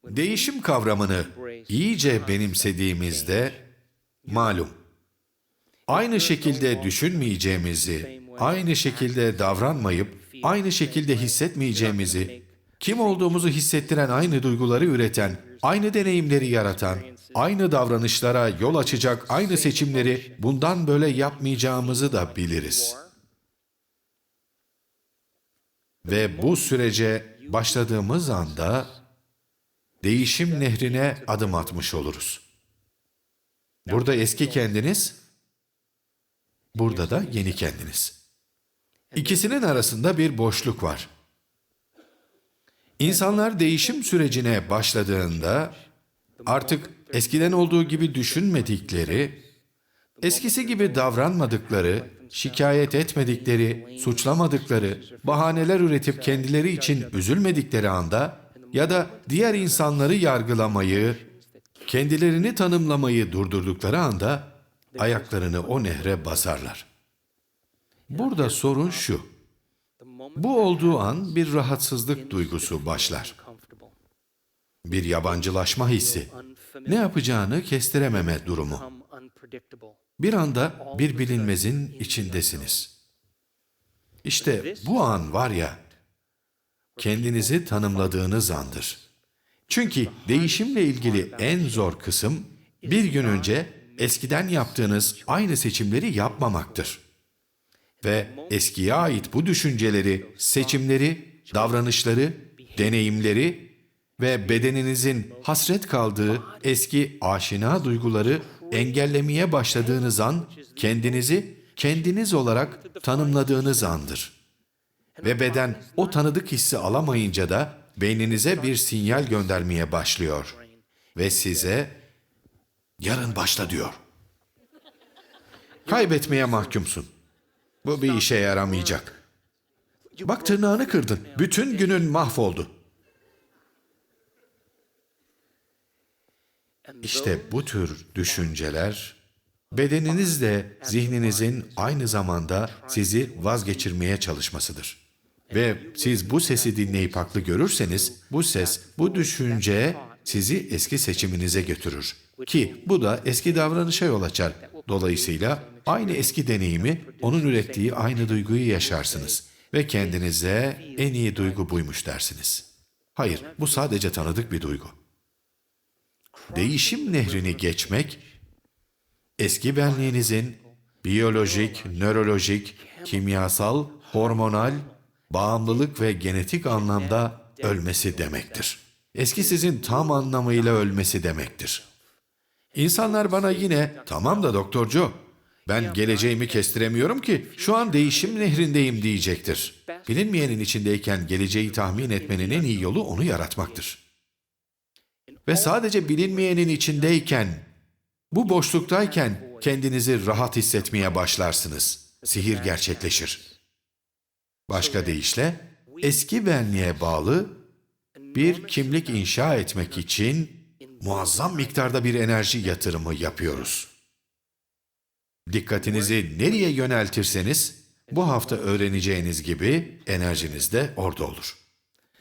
Değişim kavramını iyice benimsediğimizde, malum, aynı şekilde düşünmeyeceğimizi, aynı şekilde davranmayıp, aynı şekilde hissetmeyeceğimizi, kim olduğumuzu hissettiren aynı duyguları üreten, aynı deneyimleri yaratan, aynı davranışlara yol açacak aynı seçimleri bundan böyle yapmayacağımızı da biliriz. Ve bu sürece başladığımız anda değişim nehrine adım atmış oluruz. Burada eski kendiniz, burada da yeni kendiniz. İkisinin arasında bir boşluk var. İnsanlar değişim sürecine başladığında artık eskiden olduğu gibi düşünmedikleri, eskisi gibi davranmadıkları, şikayet etmedikleri, suçlamadıkları, bahaneler üretip kendileri için üzülmedikleri anda ya da diğer insanları yargılamayı, kendilerini tanımlamayı durdurdukları anda ayaklarını o nehre basarlar. Burada sorun şu: bu olduğu an bir rahatsızlık duygusu başlar. Bir yabancılaşma hissi, ne yapacağını kestirememe durumu. Bir anda bir bilinmezin içindesiniz. İşte bu an var ya, kendinizi tanımladığınız andır. Çünkü değişimle ilgili en zor kısım, bir gün önce eskiden yaptığınız aynı seçimleri yapmamaktır. Ve eskiye ait bu düşünceleri, seçimleri, davranışları, deneyimleri ve bedeninizin hasret kaldığı eski aşina duyguları engellemeye başladığınız an, kendinizi kendiniz olarak tanımladığınız andır. Ve beden o tanıdık hissi alamayınca da beyninize bir sinyal göndermeye başlıyor. Ve size yarın başla diyor. Kaybetmeye mahkumsun. Bu bir işe yaramayacak. Bak, tırnağını kırdın. Bütün günün mahvoldu. İşte bu tür düşünceler, bedeninizle zihninizin aynı zamanda sizi vazgeçirmeye çalışmasıdır. Ve siz bu sesi dinleyip haklı görürseniz, bu ses, bu düşünce sizi eski seçiminize götürür. Ki bu da eski davranışa yol açar. Dolayısıyla aynı eski deneyimi, onun ürettiği aynı duyguyu yaşarsınız. Ve kendinize en iyi duygu buymuş dersiniz. Hayır, bu sadece tanıdık bir duygu. Değişim nehrini geçmek, eski benliğinizin biyolojik, nörolojik, kimyasal, hormonal, bağımlılık ve genetik anlamda ölmesi demektir. Eski sizin tam anlamıyla ölmesi demektir. İnsanlar bana yine, tamam da Doktor Joe, ben geleceğimi kestiremiyorum ki, şu an değişim nehrindeyim diyecektir. Bilinmeyenin içindeyken geleceği tahmin etmenin en iyi yolu onu yaratmaktır. Ve sadece bilinmeyenin içindeyken, bu boşluktayken kendinizi rahat hissetmeye başlarsınız. Sihir gerçekleşir. Başka deyişle, eski benliğe bağlı bir kimlik inşa etmek için muazzam miktarda bir enerji yatırımı yapıyoruz. Dikkatinizi nereye yöneltirseniz, bu hafta öğreneceğiniz gibi enerjiniz de orada olur.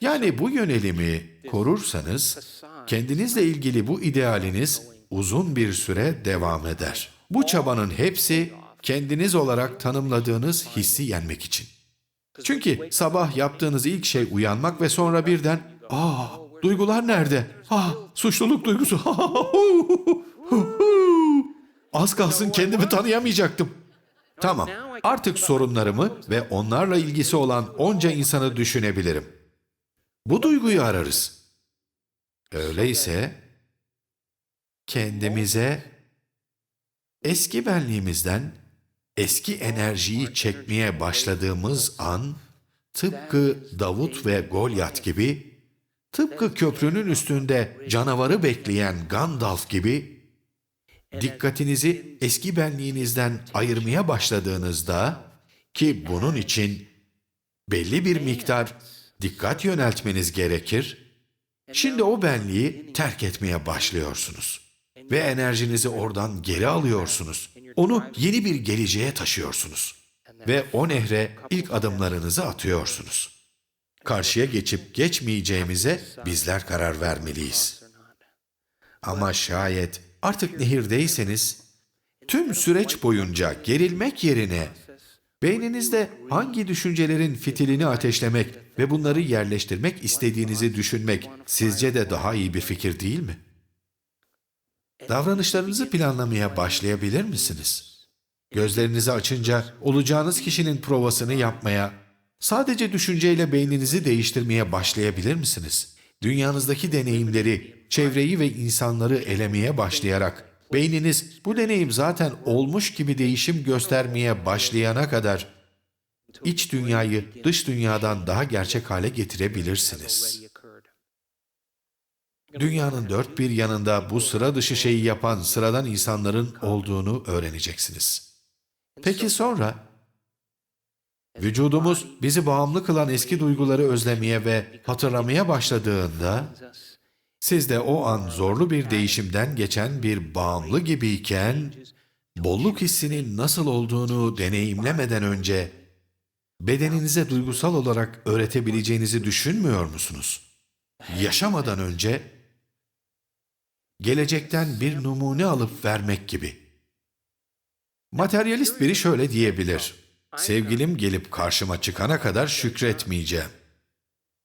Yani bu yönelimi korursanız, kendinizle ilgili bu idealiniz uzun bir süre devam eder. Bu çabanın hepsi kendiniz olarak tanımladığınız hissi yenmek için. Çünkü sabah yaptığınız ilk şey uyanmak ve sonra birden, duygular nerede? Suçluluk duygusu. Az kalsın kendimi tanıyamayacaktım. Tamam, artık sorunlarımı ve onlarla ilgisi olan onca insanı düşünebilirim. Bu duyguyu ararız. Öyleyse kendimize eski benliğimizden eski enerjiyi çekmeye başladığımız an, tıpkı Davut ve Golyat gibi, tıpkı köprünün üstünde canavarı bekleyen Gandalf gibi, dikkatinizi eski benliğinizden ayırmaya başladığınızda, ki bunun için belli bir miktar dikkat yöneltmeniz gerekir, şimdi o benliği terk etmeye başlıyorsunuz. Ve enerjinizi oradan geri alıyorsunuz. Onu yeni bir geleceğe taşıyorsunuz. Ve o nehre ilk adımlarınızı atıyorsunuz. Karşıya geçip geçmeyeceğimize bizler karar vermeliyiz. Ama şayet artık nehirdeyseniz, tüm süreç boyunca gerilmek yerine beyninizde hangi düşüncelerin fitilini ateşlemek ve bunları yerleştirmek istediğinizi düşünmek sizce de daha iyi bir fikir değil mi? Davranışlarınızı planlamaya başlayabilir misiniz? Gözlerinizi açınca olacağınız kişinin provasını yapmaya, sadece düşünceyle beyninizi değiştirmeye başlayabilir misiniz? Dünyanızdaki deneyimleri, çevreyi ve insanları elemeye başlayarak, beyniniz bu deneyim zaten olmuş gibi değişim göstermeye başlayana kadar, iç dünyayı dış dünyadan daha gerçek hale getirebilirsiniz. Dünyanın dört bir yanında bu sıra dışı şeyi yapan sıradan insanların olduğunu öğreneceksiniz. Peki sonra? Vücudumuz bizi bağımlı kılan eski duyguları özlemeye ve hatırlamaya başladığında, siz de o an zorlu bir değişimden geçen bir bağımlı gibiyken, bolluk hissinin nasıl olduğunu deneyimlemeden önce, bedeninize duygusal olarak öğretebileceğinizi düşünmüyor musunuz? Yaşamadan önce, gelecekten bir numune alıp vermek gibi. Materyalist biri şöyle diyebilir: sevgilim gelip karşıma çıkana kadar şükretmeyeceğim.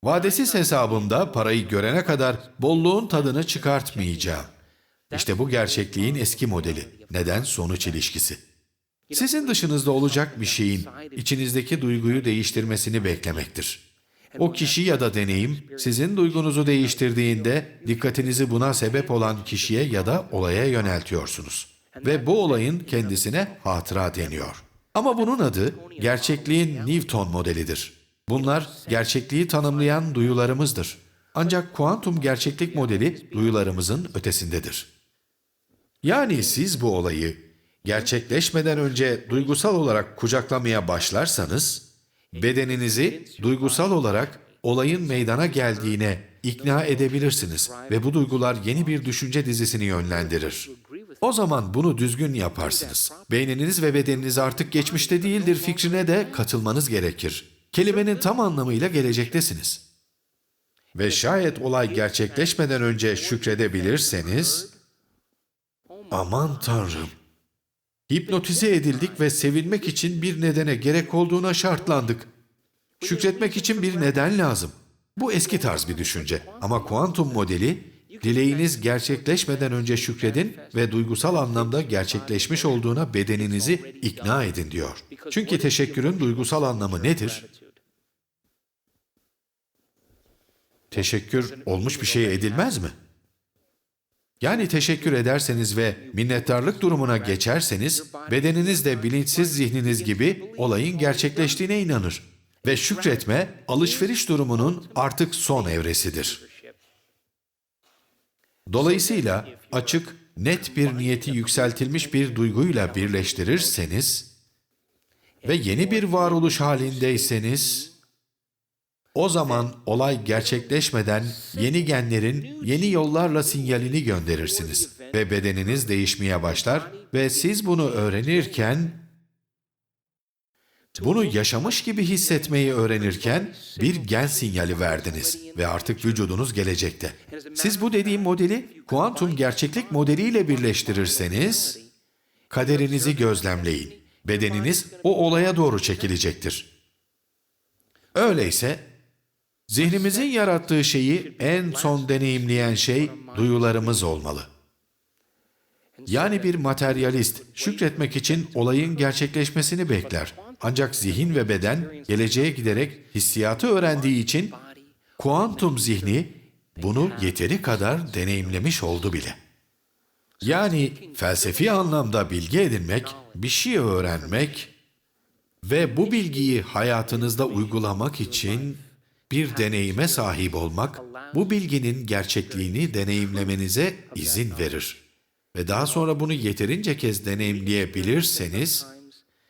Vadesiz hesabımda parayı görene kadar bolluğun tadını çıkartmayacağım. İşte bu gerçekliğin eski modeli. Neden-sonuç ilişkisi. Sizin dışınızda olacak bir şeyin içinizdeki duyguyu değiştirmesini beklemektir. O kişi ya da deneyim sizin duygunuzu değiştirdiğinde dikkatinizi buna sebep olan kişiye ya da olaya yöneltiyorsunuz. Ve bu olayın kendisine hatıra deniyor. Ama bunun adı gerçekliğin Newton modelidir. Bunlar gerçekliği tanımlayan duyularımızdır. Ancak kuantum gerçeklik modeli duyularımızın ötesindedir. Yani siz bu olayı gerçekleşmeden önce duygusal olarak kucaklamaya başlarsanız, bedeninizi duygusal olarak olayın meydana geldiğine ikna edebilirsiniz ve bu duygular yeni bir düşünce dizisini yönlendirir. O zaman bunu düzgün yaparsınız. Beyniniz ve bedeniniz artık geçmişte değildir fikrine de katılmanız gerekir. Kelimenin tam anlamıyla gelecektesiniz. Ve şayet olay gerçekleşmeden önce şükredebilirseniz, aman Tanrım, hipnotize edildik ve sevilmek için bir nedene gerek olduğuna şartlandık. Şükretmek için bir neden lazım. Bu eski tarz bir düşünce. Ama kuantum modeli, dileğiniz gerçekleşmeden önce şükredin ve duygusal anlamda gerçekleşmiş olduğuna bedeninizi ikna edin diyor. Çünkü teşekkürün duygusal anlamı nedir? Teşekkür olmuş bir şeye edilmez mi? Yani teşekkür ederseniz ve minnettarlık durumuna geçerseniz, bedeniniz de bilinçsiz zihniniz gibi olayın gerçekleştiğine inanır. Ve şükretme, alışveriş durumunun artık son evresidir. Dolayısıyla açık, net bir niyeti yükseltilmiş bir duyguyla birleştirirseniz ve yeni bir varoluş halindeyseniz, o zaman olay gerçekleşmeden yeni genlerin yeni yollarla sinyalini gönderirsiniz ve bedeniniz değişmeye başlar ve siz bunu öğrenirken, bunu yaşamış gibi hissetmeyi öğrenirken bir gen sinyali verdiniz ve artık vücudunuz gelecekte. Siz bu dediğim modeli kuantum gerçeklik modeliyle birleştirirseniz, kaderinizi gözlemleyin. Bedeniniz o olaya doğru çekilecektir. Öyleyse, zihnimizin yarattığı şeyi en son deneyimleyen şey duyularımız olmalı. Yani bir materyalist şükretmek için olayın gerçekleşmesini bekler. Ancak zihin ve beden geleceğe giderek hissiyatı öğrendiği için kuantum zihni bunu yeteri kadar deneyimlemiş oldu bile. Yani felsefi anlamda bilgi edinmek, bir şey öğrenmek ve bu bilgiyi hayatınızda uygulamak için bir deneyime sahip olmak, bu bilginin gerçekliğini deneyimlemenize izin verir. Ve daha sonra bunu yeterince kez deneyimleyebilirseniz,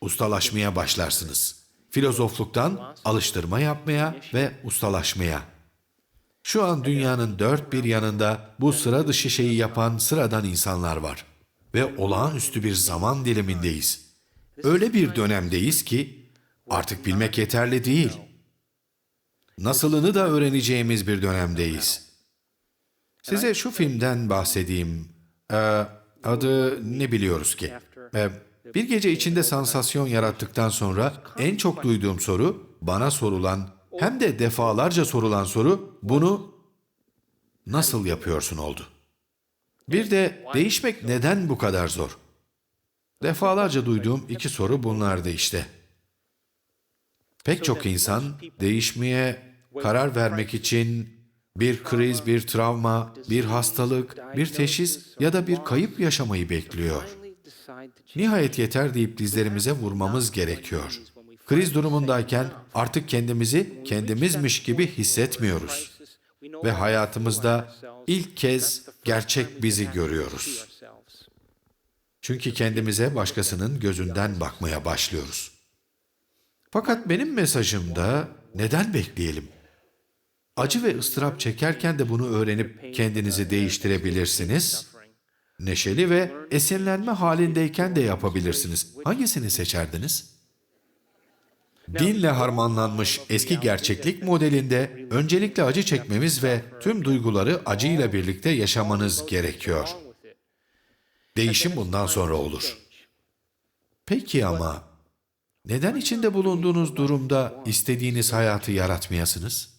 ustalaşmaya başlarsınız. Filozofluktan alıştırma yapmaya ve ustalaşmaya. Şu an dünyanın dört bir yanında bu sıra dışı şeyi yapan sıradan insanlar var. Ve olağanüstü bir zaman dilimindeyiz. Öyle bir dönemdeyiz ki artık bilmek yeterli değil. nasılını da öğreneceğimiz bir dönemdeyiz. Size şu filmden bahsedeyim. Adı ne biliyoruz ki? Bir gece içinde sansasyon yarattıktan sonra en çok duyduğum soru, bana sorulan, hem de defalarca sorulan soru, bunu nasıl yapıyorsun oldu. Bir de değişmek neden bu kadar zor? Defalarca duyduğum iki soru bunlardı işte. Pek çok insan değişmeye karar vermek için bir kriz, bir travma, bir hastalık, bir teşhis ya da bir kayıp yaşamayı bekliyor. Nihayet yeter deyip dizlerimize vurmamız gerekiyor. Kriz durumundayken artık kendimizi kendimizmiş gibi hissetmiyoruz. Ve hayatımızda ilk kez gerçek bizi görüyoruz. Çünkü kendimize başkasının gözünden bakmaya başlıyoruz. Fakat benim mesajımda neden bekleyelim? Acı ve ıstırap çekerken de bunu öğrenip kendinizi değiştirebilirsiniz. Neşeli ve esinlenme halindeyken de yapabilirsiniz. Hangisini seçerdiniz? Dinle harmanlanmış eski gerçeklik modelinde öncelikle acı çekmemiz ve tüm duyguları acıyla birlikte yaşamanız gerekiyor. Değişim bundan sonra olur. Peki ama neden içinde bulunduğunuz durumda istediğiniz hayatı yaratmayasınız?